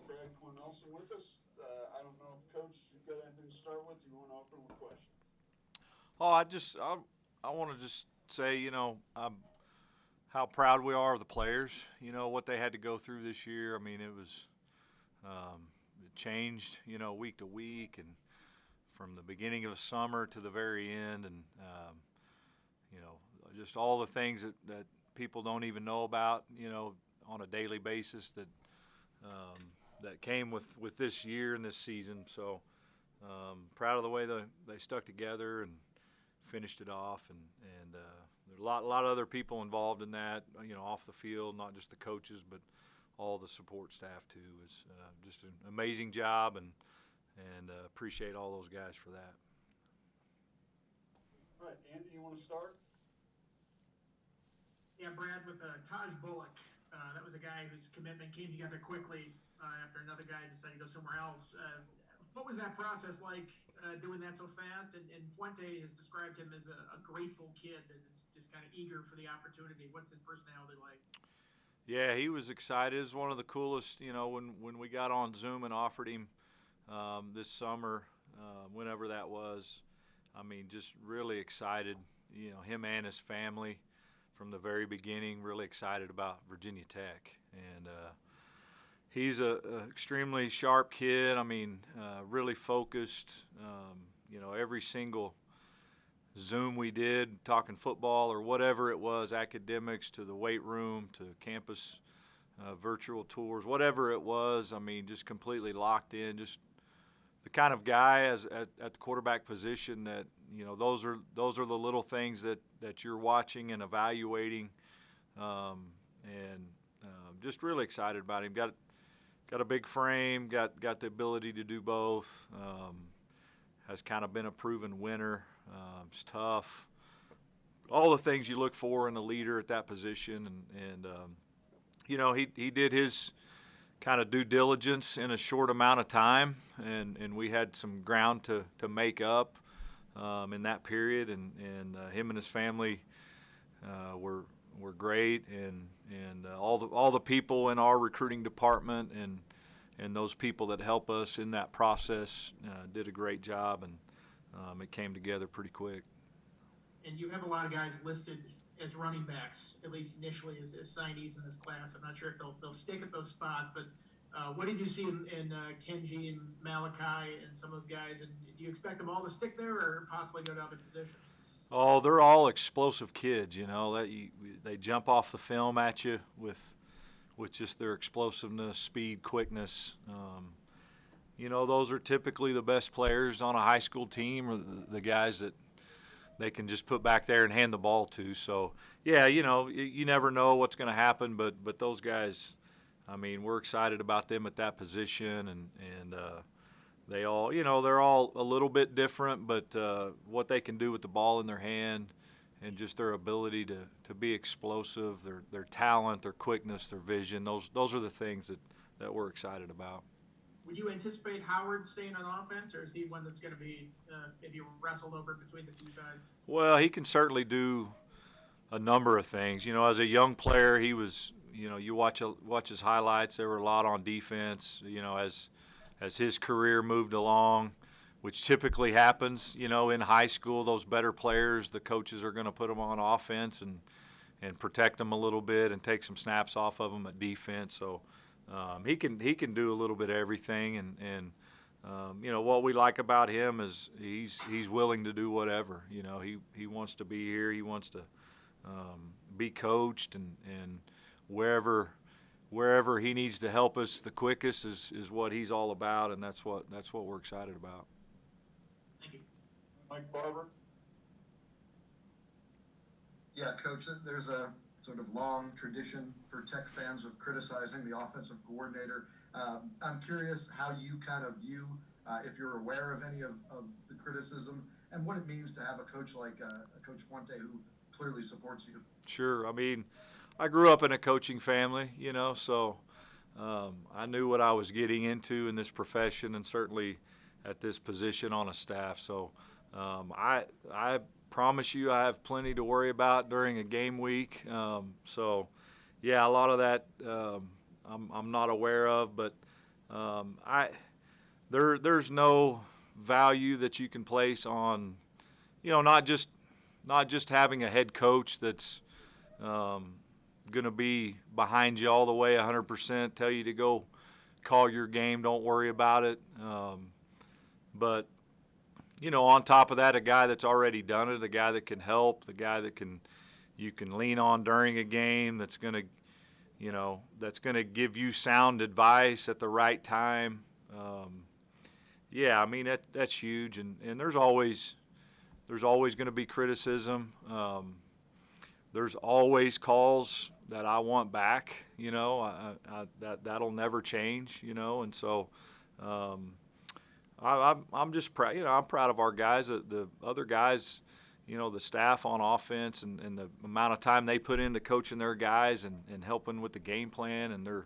Brad Cornelsen with us. I don't know if Coach, you've got anything to start with. You want to open with a question? Oh, I want to just say, how proud we are of the players. You know what they had to go through this year. I mean, it changed, week to week, and from the beginning of the summer to the very end, and you know, just all the things that people don't even know about, on a daily basis that came with this year and this season. So proud of the way they stuck together and finished it off, and there's a lot of other people involved in that, off the field, not just the coaches, but all the support staff too. Is just an amazing job, and appreciate all those guys for that. All right, Andy, you want to start? Yeah, Brad, with Taj Bullock, that was a guy whose commitment came together quickly after another guy decided to go somewhere else. What was that process like, doing that so fast? And Fuente has described him as a grateful kid that is just kind of eager for the opportunity. What's his personality like? Yeah, he was excited. It was one of the coolest, when we got on Zoom and offered him this summer, whenever that was. I mean, just really excited, him and his family from the very beginning, really excited about Virginia Tech. And he's a extremely sharp kid. I mean, really focused. Every single Zoom we did, talking football or whatever it was, academics to the weight room to campus virtual tours, whatever it was, I mean, just completely locked in. Just the kind of guy at the quarterback position that, those are the little things that you're watching and evaluating, and just really excited about him. Got a big frame, got the ability to do both. Has kind of been a proven winner. It's tough. All the things you look for in a leader at that position, and he did his kind of due diligence in a short amount of time, and we had some ground to make up in that period, and him and his family were great, and all the people in our recruiting department and those people that help us in that process did a great job, and it came together pretty quick. And you have a lot of guys listed as running backs, at least initially, as signees in this class. I'm not sure if they'll stick at those spots, but what did you see in Kenji and Malachi and some of those guys? And do you expect them all to stick there or possibly go to other positions? Oh, they're all explosive kids. They jump off the film at you with just their explosiveness, speed, quickness. Those are typically the best players on a high school team, or the guys that they can just put back there and hand the ball to. So, yeah, you never know what's going to happen, but those guys, I mean, we're excited about them at that position, and they all, they're all a little bit different, but what they can do with the ball in their hand and just their ability to be explosive, their talent, their quickness, their vision, those are the things that we're excited about. Would you anticipate Howard staying on offense, or is he one that's going to be maybe wrestled over between the two sides? Well, he can certainly do a number of things. As a young player, he was, you watch his highlights. There were a lot on defense. As his career moved along, which typically happens, in high school, those better players, the coaches are going to put them on offense and protect them a little bit and take some snaps off of them at defense. So he can do a little bit of everything, and what we like about him is he's willing to do whatever. He wants to be here. He wants to be coached, and wherever he needs to help us the quickest is what he's all about, and that's what we're excited about. Thank you. Mike Barber. Yeah, Coach, there's a sort of long tradition for Tech fans of criticizing the offensive coordinator. I'm curious how you kind of view, if you're aware of any of the criticism, and what it means to have a coach like Coach Fuente who clearly supports you. Sure. I mean, I grew up in a coaching family, so I knew what I was getting into in this profession, and certainly at this position on a staff. So I promise you I have plenty to worry about during a game week. So, yeah, a lot of that I'm not aware of, but There's no value that you can place on, not just having a head coach that's going to be behind you all the way 100%, tell you to go call your game, don't worry about it. But on top of that, a guy that's already done it, a guy that can help, the guy that you can lean on during a game, that's going to give you sound advice at the right time. Yeah, I mean that's huge, and there's always going to be criticism. There's always calls that I want back. That'll never change. And so I'm just proud. I'm proud of our guys. The other guys, the staff on offense and the amount of time they put into coaching their guys and helping with the game plan and their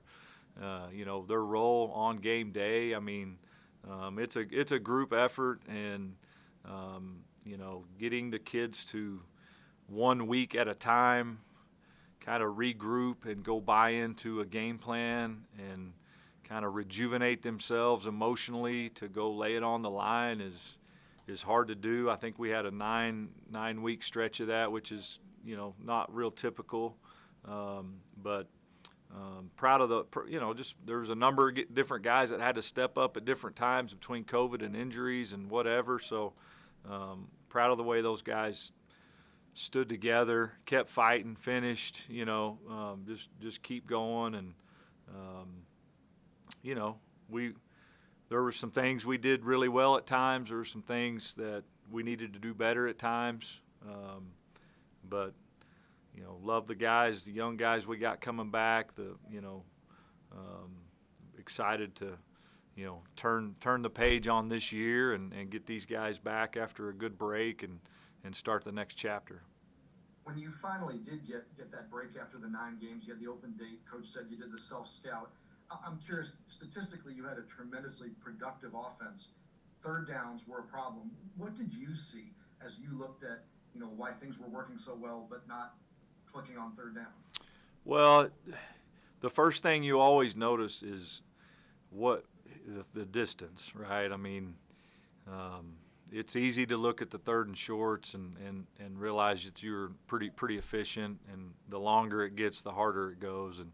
role on game day. I mean, it's a group effort, and getting the kids to 1 week at a time kind of regroup and go buy into a game plan and kind of rejuvenate themselves emotionally to go lay it on the line is hard to do. I think we had a nine week stretch of that, which is not real typical, but proud of just there's a number of different guys that had to step up at different times between COVID and injuries and whatever. So proud of the way those guys stood together, kept fighting, finished. Just keep going, and there were some things we did really well at times. There were some things that we needed to do better at times, but love the guys, the young guys we got coming back. Excited to turn the page on this year and get these guys back after a good break and start the next chapter. When you finally did get that break after the 9 games, you had the open date. Coach said you did the self-scout. I'm curious, statistically, you had a tremendously productive offense. Third downs were a problem. What did you see as you looked at, why things were working so well but not clicking on third down? Well, the first thing you always notice is the distance, right? I mean, it's easy to look at the third and shorts and realize that you're pretty efficient, and the longer it gets, the harder it goes. And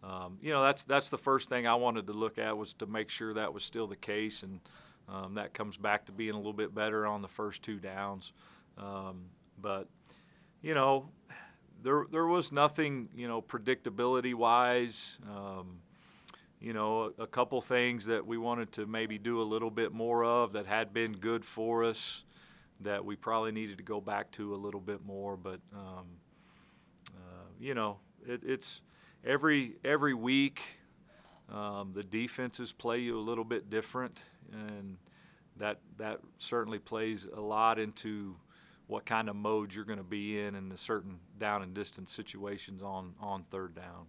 that's the first thing I wanted to look at, was to make sure that was still the case, and that comes back to being a little bit better on the first 2 downs. But there was nothing predictability wise. A couple things that we wanted to maybe do a little bit more of that had been good for us that we probably needed to go back to a little bit more. But it's every week the defenses play you a little bit different, and that certainly plays a lot into what kind of mode you're going to be in the certain down and distance situations on third down.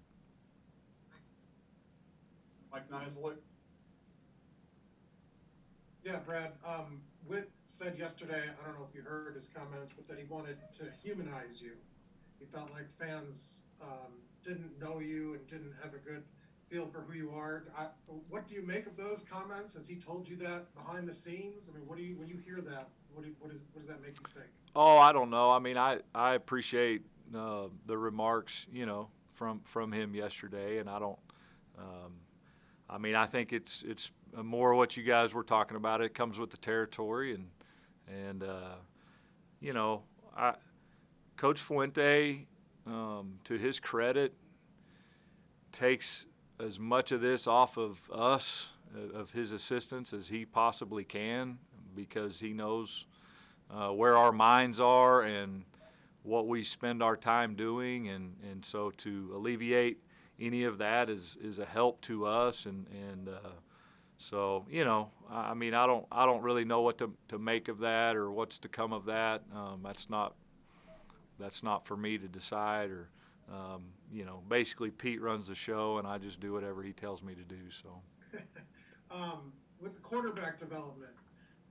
Mike Nisley. Yeah, Brad. Witt said yesterday, I don't know if you heard his comments, but that he wanted to humanize you. He felt like fans didn't know you and didn't have a good feel for who you are. What do you make of those comments? Has he told you that behind the scenes? I mean, when you hear that, what does that make you think? Oh, I don't know. I mean, I appreciate the remarks, from him yesterday, and I don't. I mean, I think it's more what you guys were talking about. It comes with the territory, and Coach Fuente, to his credit, takes as much of this off of us, of his assistants, as he possibly can, because he knows where our minds are and what we spend our time doing, and so to alleviate any of that is a help to us, and so I mean, I don't really know what to make of that or what's to come of that. That's not for me to decide, or basically Pete runs the show and I just do whatever he tells me to do. So with the quarterback development,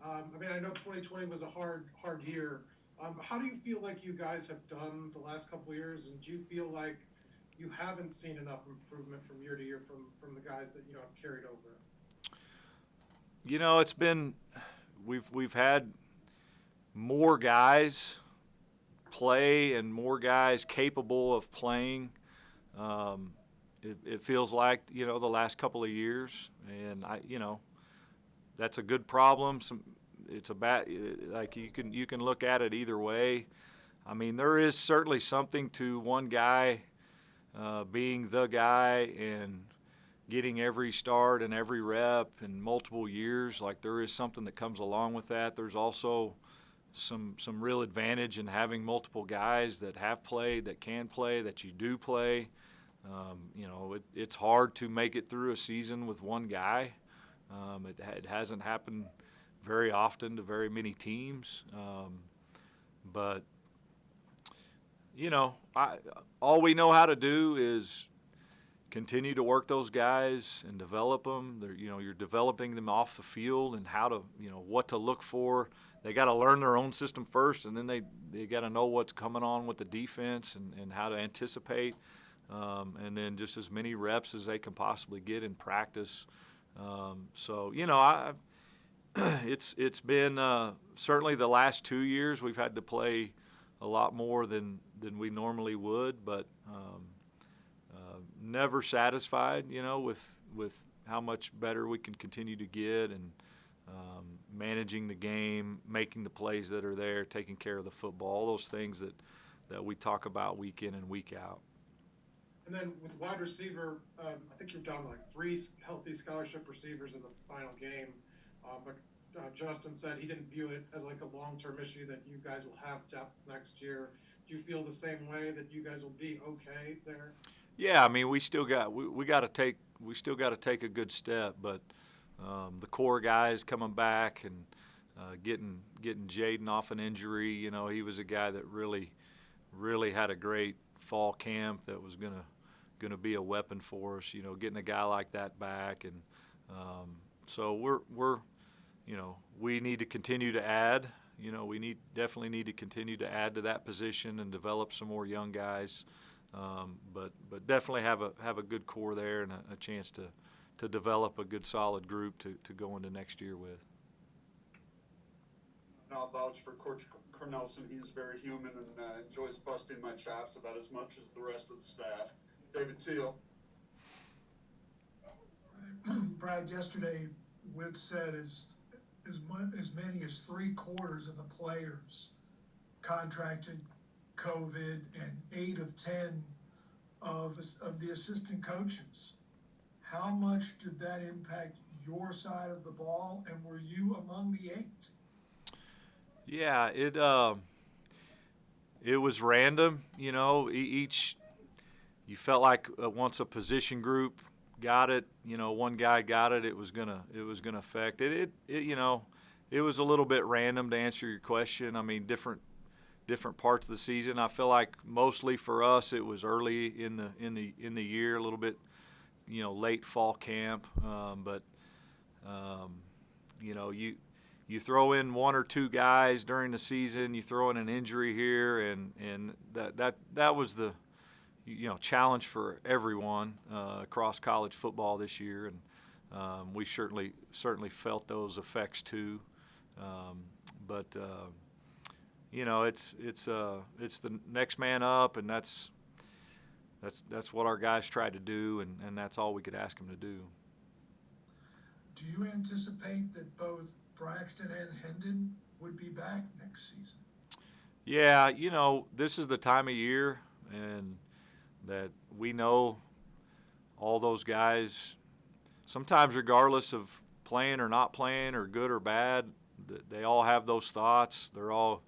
I mean, I know 2020 was a hard year. How do you feel like you guys have done the last couple of years, and do you feel like you haven't seen enough improvement from year to year from the guys that have carried over? You know, it's been we've had more guys play and more guys capable of playing. It feels like, you know, the last couple of years, and that's a good problem. It's a bad, like you can look at it either way. I mean, there is certainly something to one guy being the guy and getting every start and every rep in multiple years. Like, there is something that comes along with that. There's also some real advantage in having multiple guys that have played, that can play, that you do play. It's hard to make it through a season with one guy. It hasn't happened very often to very many teams. But all we know how to do is continue to work those guys and develop them. You're developing them off the field and how to, what to look for. They got to learn their own system first, and then they got to know what's coming on with the defense and how to anticipate. And then just as many reps as they can possibly get in practice. It's been certainly the last 2 years we've had to play a lot more than we normally would, but never satisfied, with how much better we can continue to get, and managing the game, making the plays that are there, taking care of the football, all those things that we talk about week in and week out. And then with wide receiver, I think you're down to like 3 healthy scholarship receivers in the final game. But Justin said he didn't view it as like a long-term issue, that you guys will have depth next year. Do you feel the same way, that you guys will be okay there? Yeah, I mean, we still got to take a good step, but the core guys coming back and getting Jaden off an injury. He was a guy that really had a great fall camp that was gonna be a weapon for us. Getting a guy like that back, and so we need to continue to add. We definitely need to continue to add to that position and develop some more young guys. But definitely have a good core there and a chance to develop a good solid group to go into next year with. And I'll vouch for Coach Cornelsen. He's very human and enjoys busting my chops about as much as the rest of the staff. David Teal. Brad, yesterday Witt said as many as 3/4 of the players contracted COVID, and 8 of 10 of the assistant coaches. How much did that impact your side of the ball, and were you among the 8? Yeah, it was random. You felt like once a position group got it, one guy got it, it was gonna affect it. It was a little bit random, to answer your question. I mean, different parts of the season. I feel like mostly for us it was early in the year, a little bit, late fall camp. But you throw in 1 or 2 guys during the season, you throw in an injury here, and that was the challenge for everyone across college football this year, and we certainly felt those effects too. But it's the next man up, and that's what our guys tried to do, and that's all we could ask them to do. Do you anticipate that both Braxton and Hendon would be back next season? Yeah, this is the time of year, and that we know all those guys, sometimes regardless of playing or not playing or good or bad, they all have those thoughts. They're all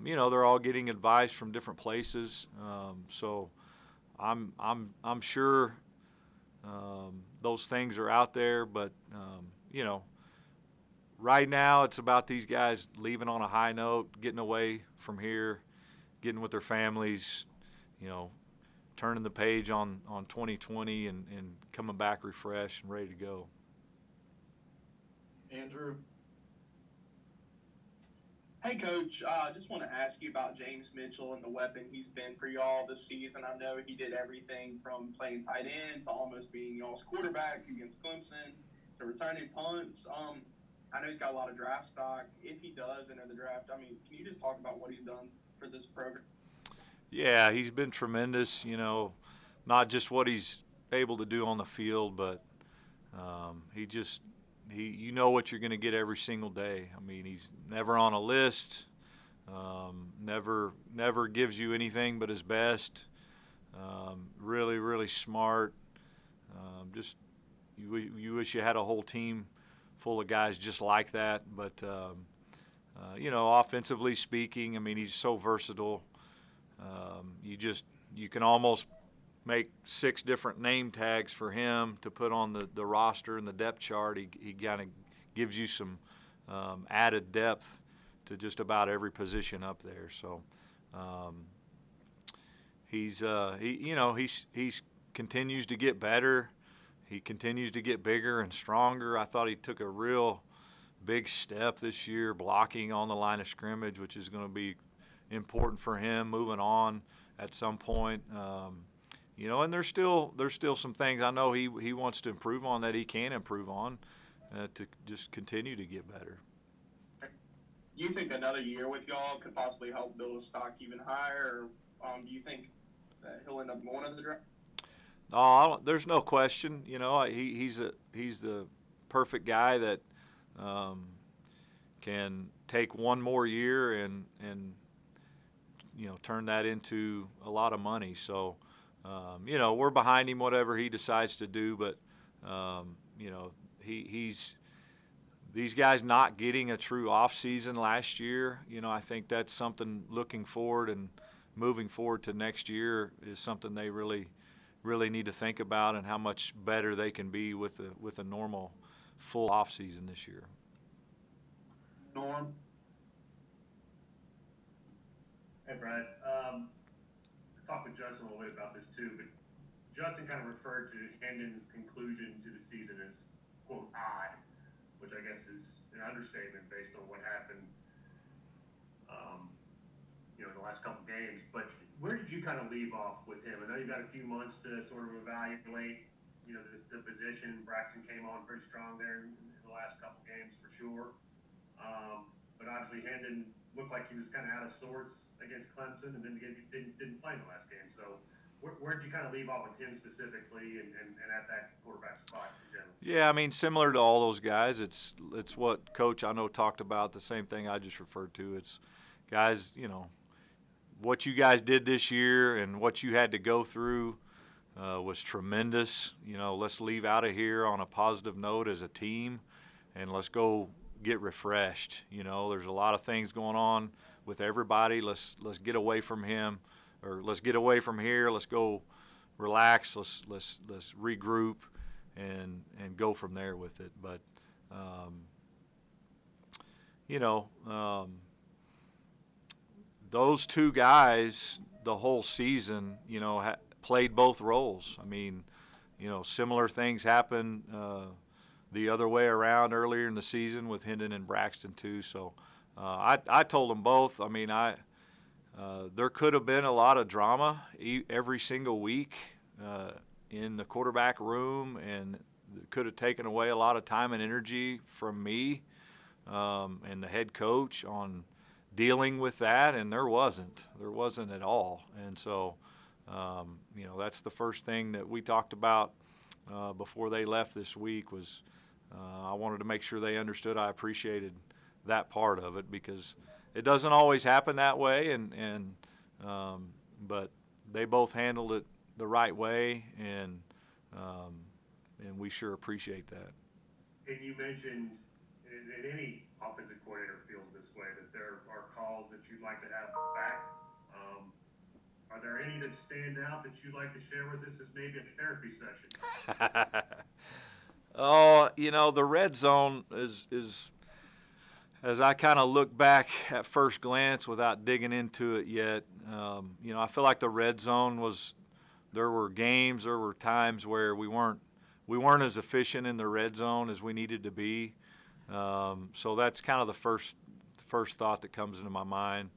they're all getting advice from different places. So I'm sure those things are out there, but right now it's about these guys leaving on a high note, getting away from here, getting with their families, turning the page on 2020 and coming back refreshed and ready to go. Andrew. Hey, Coach, just want to ask you about James Mitchell and the weapon he's been for y'all this season. I know he did everything from playing tight end to almost being y'all's quarterback against Clemson. to returning punts. I know he's got a lot of draft stock. If he does enter the draft, I mean, can you just talk about what he's done for this program? Yeah, he's been tremendous. Not just what he's able to do on the field, but you know what you're going to get every single day. I mean, he's never on a list. Never gives you anything but his best. Really, really smart. Just you wish you had a whole team full of guys just like that. But offensively speaking, I mean, he's so versatile. You can almost make 6 different name tags for him to put on the roster and the depth chart. He kind of gives you some added depth to just about every position up there. So he's continues to get better. He continues to get bigger and stronger. I thought he took a real big step this year blocking on the line of scrimmage, which is going to be important for him moving on at some point. And there's still some things I know he wants to improve on that he can improve on to just continue to get better. Do you think another year with y'all could possibly help build his stock even higher? Or do you think that he'll end up going to the draft? No, there's no question. He's the perfect guy that can take one more year and turn that into a lot of money. So we're behind him whatever he decides to do. But he's these guys not getting a true off season last year. I think that's something looking forward and moving forward to next year is something they really need to think about, and how much better they can be with a normal full off season this year. Norm? Hey, Brad. I talked with Justin a little bit about this too, but Justin kind of referred to Hendon's conclusion to the season as, quote, odd, which I guess is an understatement based on what happened, in the last couple games. But where did you kind of leave off with him? I know you've got a few months to sort of evaluate, the position. Braxton came on pretty strong there in the last couple games for sure. But obviously Hendon looked like he was kind of out of sorts against Clemson, and then didn't play in the last game. So where did you kind of leave off with him specifically and at that quarterback spot in general? Yeah, I mean, similar to all those guys, it's what Coach I know talked about, the same thing I just referred to. It's guys, what you guys did this year and what you had to go through was tremendous. Let's leave out of here on a positive note as a team, and let's go get refreshed. There's a lot of things going on with everybody. Let's get away from him, or let's get away from here. Let's go relax. Let's regroup and go from there with it. But those two guys the whole season, played both roles. I mean, similar things happened the other way around earlier in the season with Hendon and Braxton too. So I told them both. I mean, there could have been a lot of drama every single week in the quarterback room, and it could have taken away a lot of time and energy from me and the head coach on dealing with that, and there wasn't at all. And so that's the first thing that we talked about before they left this week was I wanted to make sure they understood I appreciated that part of it, because it doesn't always happen that way, but they both handled it the right way, and we sure appreciate that. And you mentioned, and any offensive coordinator feels this way, that there are calls that you'd like to have back. Are there any that stand out that you'd like to share with us as maybe a therapy session? Oh, the red zone is as I kind of look back at first glance without digging into it yet, I feel like the red zone there were times where we weren't as efficient in the red zone as we needed to be. So that's kind of the first thought that comes into my mind.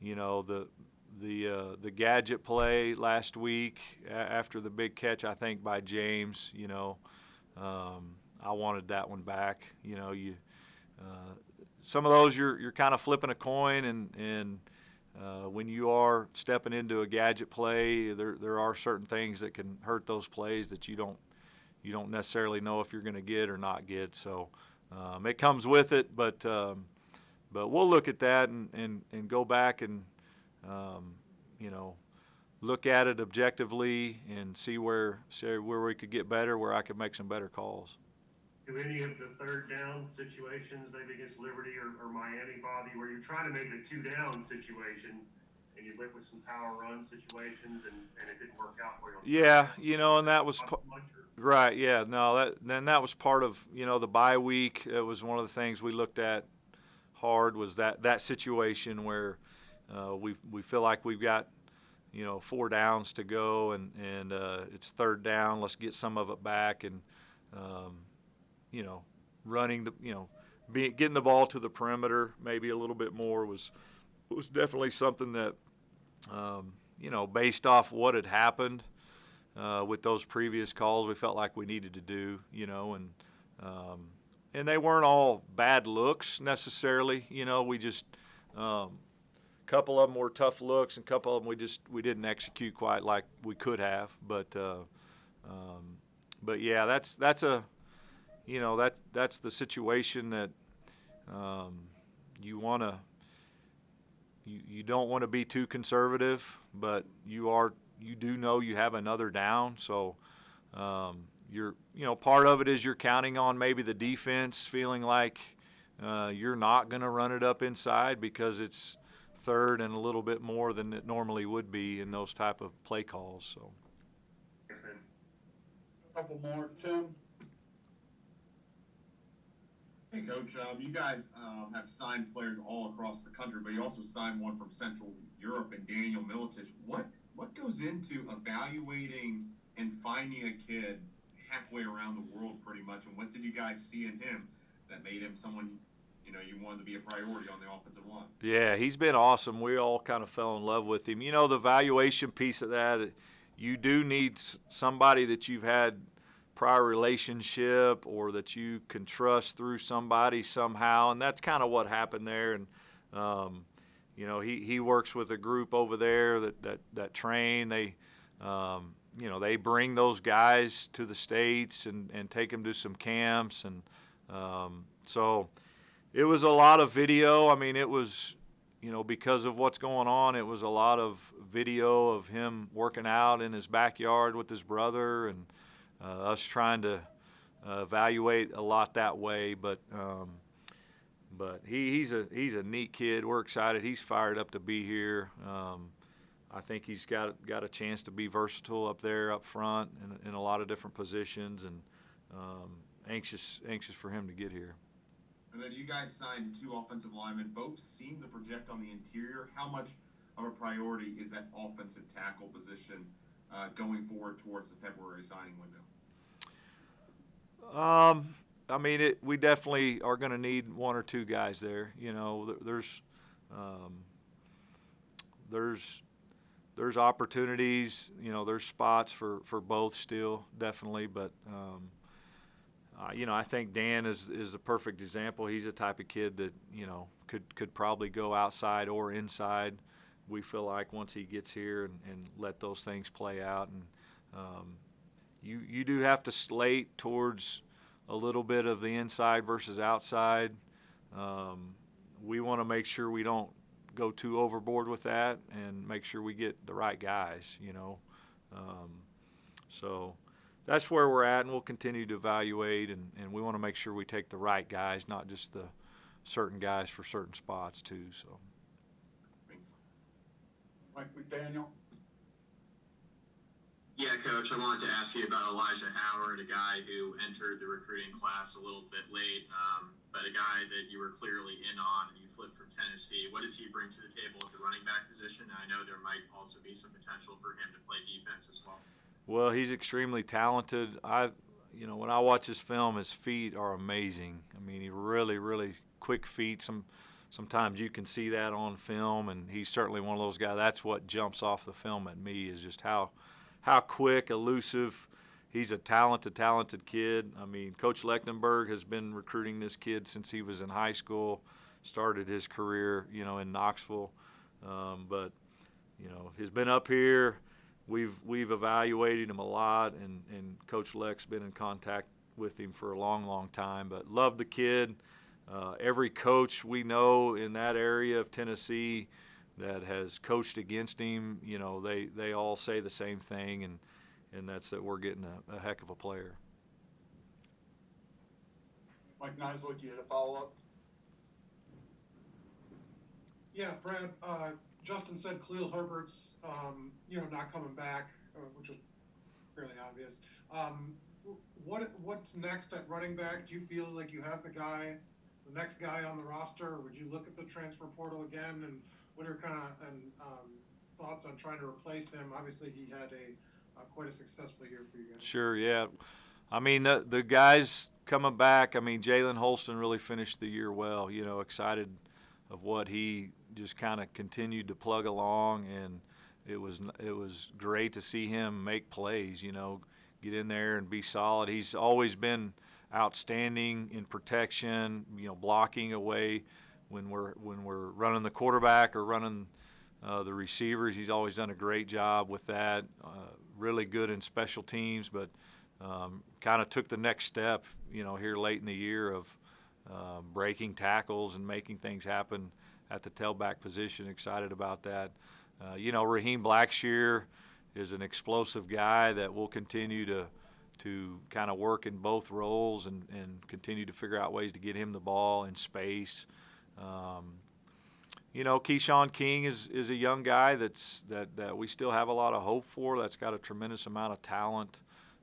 The gadget play last week after the big catch, I think, by James, I wanted that one back. You know, some of those you're kind of flipping a coin, and when you are stepping into a gadget play, there are certain things that can hurt those plays that you don't necessarily know if you're going to get or not get. So it comes with it, but we'll look at that and go back and you know, look at it objectively and see where we could get better, where I could make some better calls. Do any of the third down situations, maybe against Liberty or Miami, bother you, where you're trying to make it a 2-down situation and you went with some power run situations and it didn't work out for you? Yeah, you know, and that was right. Yeah, no, that was part of, you know, the bye week. It was one of the things we looked at hard, was that situation where we feel like we've got, you know, 4 downs to go, and it's third down. Let's get some of it back, and you know, running the, you know, getting the ball to the perimeter maybe a little bit more was definitely something that you know, based off what had happened with those previous calls, we felt like we needed to do, you know, and they weren't all bad looks necessarily, you know. We just couple of them were tough looks, and a couple of them we didn't execute quite like we could have. But yeah, that's a, you know, that's the situation that you don't want to be too conservative, but you do know you have another down, so you know, part of it is you're counting on maybe the defense feeling like you're not going to run it up inside because it's third and a little bit more than it normally would be in those type of play calls. So a couple more, Tim. Hey, Coach. You guys have signed players all across the country, but you also signed one from Central Europe, and Daniel Milicic. What goes into evaluating and finding a kid halfway around the world, pretty much? And what did you guys see in him that made him someone, you know, you wanted to be a priority on the offensive line? Yeah, he's been awesome. We all kind of fell in love with him. You know, the valuation piece of that, you do need somebody that you've had prior relationship or that you can trust through somebody somehow, and that's kind of what happened there. And you know, he works with a group over there that train. They you know, they bring those guys to the States and take them to some camps, and so it was a lot of video. I mean, it was, you know, because of what's going on, it was a lot of video of him working out in his backyard with his brother, and us trying to evaluate a lot that way. But he's a neat kid. We're excited. He's fired up to be here. I think he's got a chance to be versatile up there, up front, in a lot of different positions, and anxious for him to get here. And then you guys signed 2 offensive linemen. Both seem to project on the interior. How much of a priority is that offensive tackle position going forward towards the February signing window? I mean, we definitely are going to need 1 or 2 guys there. You know, there's opportunities. You know, there's spots for both still, definitely. But you know, I think Dan is a perfect example. He's a type of kid that, you know, could probably go outside or inside. We feel like once he gets here and let those things play out, and you do have to slate towards a little bit of the inside versus outside. We want to make sure we don't go too overboard with that, and make sure we get the right guys, you know. So that's where we're at, and we'll continue to evaluate, and we want to make sure we take the right guys, not just the certain guys for certain spots too. So. Mike McDaniel. Yeah, Coach, I wanted to ask you about Elijah Howard, a guy who entered the recruiting class a little bit late, but a guy that you were clearly in on, and you flipped from Tennessee. What does he bring to the table at the running back position? I know there might also be some potential for him to play defense as well. Well, he's extremely talented. You know, when I watch his film, his feet are amazing. I mean, he really quick feet. Sometimes you can see that on film, and he's certainly one of those guys. That's what jumps off the film at me, is just how quick, elusive he's a talented kid. I mean, Coach Lechtenberg has been recruiting this kid since he was in high school, started his career, you know, in Knoxville. But, you know, he's been up here. We've evaluated him a lot, and Coach Lech's been in contact with him for a long time. But love the kid. Every coach we know in that area of Tennessee that has coached against him, you know, they all say the same thing, and that's that we're getting a heck of a player. Mike Nislik, you had a follow-up? Yeah, Brad, Justin said Khalil Herbert's, not coming back, which was fairly obvious. What's next at running back? Do you feel like you have the next guy on the roster, or would you look at the transfer portal again? And what are kind of thoughts on trying to replace him? Obviously, he had quite a successful year for you guys. Sure, yeah. I mean, the guys coming back, I mean, Jalen Holston really finished the year well, you know, excited of what he just kind of continued to plug along, and it was great to see him make plays, you know, get in there and be solid. He's always been outstanding in protection, you know, blocking away when we're running the quarterback or running the receivers. He's always done a great job with that. Really good in special teams, but kind of took the next step, you know, here late in the year of breaking tackles and making things happen at the tailback position. Excited about that. You know, Raheem Blackshear is an explosive guy that will continue to kind of work in both roles and continue to figure out ways to get him the ball in space. You know, Keyshawn King is a young guy that we still have a lot of hope for. That's got a tremendous amount of talent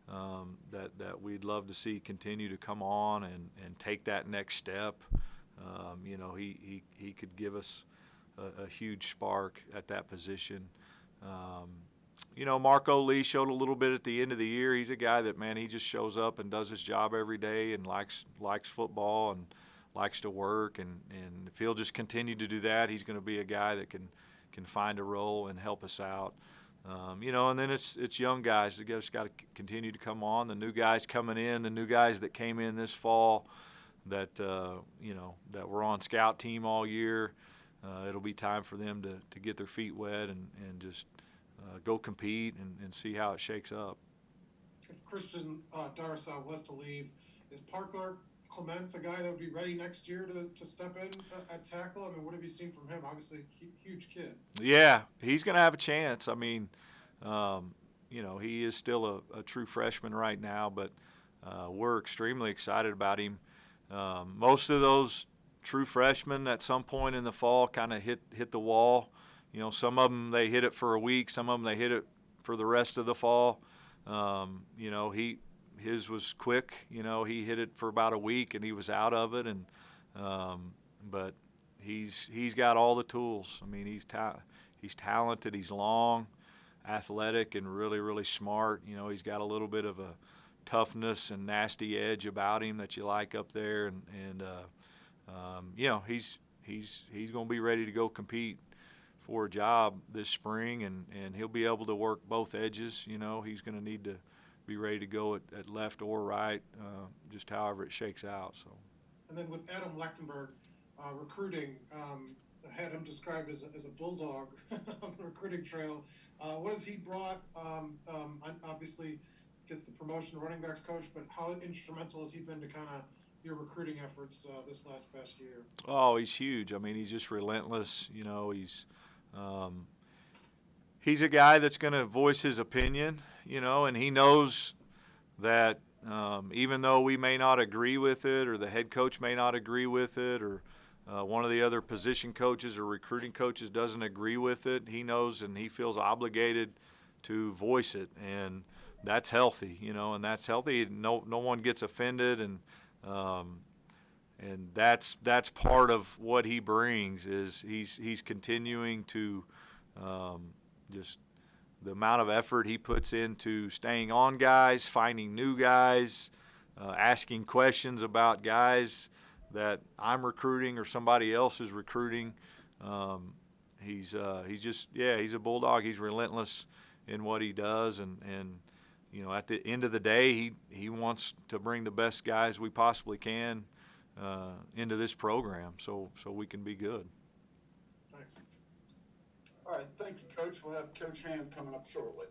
that we'd love to see continue to come on and take that next step. You know, he could give us a huge spark at that position. You know, Marco Lee showed a little bit at the end of the year. He's a guy that, man, he just shows up and does his job every day and likes football and likes to work. And if he'll just continue to do that, he's going to be a guy that can find a role and help us out. You know, and then it's young guys that just got to continue to come on. The new guys coming in, the new guys that came in this fall that, you know, that were on scout team all year. It'll be time for them to get their feet wet and just go compete and see how it shakes up. If Christian Darrisaw was to leave, is Parker Clements a guy that would be ready next year to step in at tackle? I mean, what have you seen from him? Obviously, huge kid. Yeah, he's going to have a chance. I mean, you know, he is still a true freshman right now, but we're extremely excited about him. Most of those true freshmen at some point in the fall kind of hit the wall. You know, some of them, they hit it for a week. Some of them, they hit it for the rest of the fall. You know, his was quick. You know, he hit it for about a week and he was out of it. And but he's got all the tools. I mean, he's talented. He's long, athletic, and really smart. You know, he's got a little bit of a toughness and nasty edge about him that you like up there. And you know, he's going to be ready to go compete for a job this spring, and he'll be able to work both edges. You know, he's going to need to be ready to go at left or right, just however it shakes out. So. And then with Adam Lechtenberg recruiting, I had him described as a bulldog on the recruiting trail. What has he brought? Obviously, gets the promotion of running backs coach, but how instrumental has he been to kind of your recruiting efforts this past year? Oh, he's huge. I mean, he's just relentless. You know, he's a guy that's going to voice his opinion, you know, and he knows that even though we may not agree with it, or the head coach may not agree with it, or one of the other position coaches or recruiting coaches doesn't agree with it, he knows and he feels obligated to voice it, and that's healthy, you know, and that's healthy. No one gets offended, and that's part of what he brings. Is he's continuing to just the amount of effort he puts into staying on guys, finding new guys, asking questions about guys that I'm recruiting or somebody else is recruiting. He's a bulldog. He's relentless in what he does, and you know, at the end of the day, he wants to bring the best guys we possibly can into this program, so we can be good. Thanks. All right, thank you, Coach. We'll have Coach Ham coming up shortly.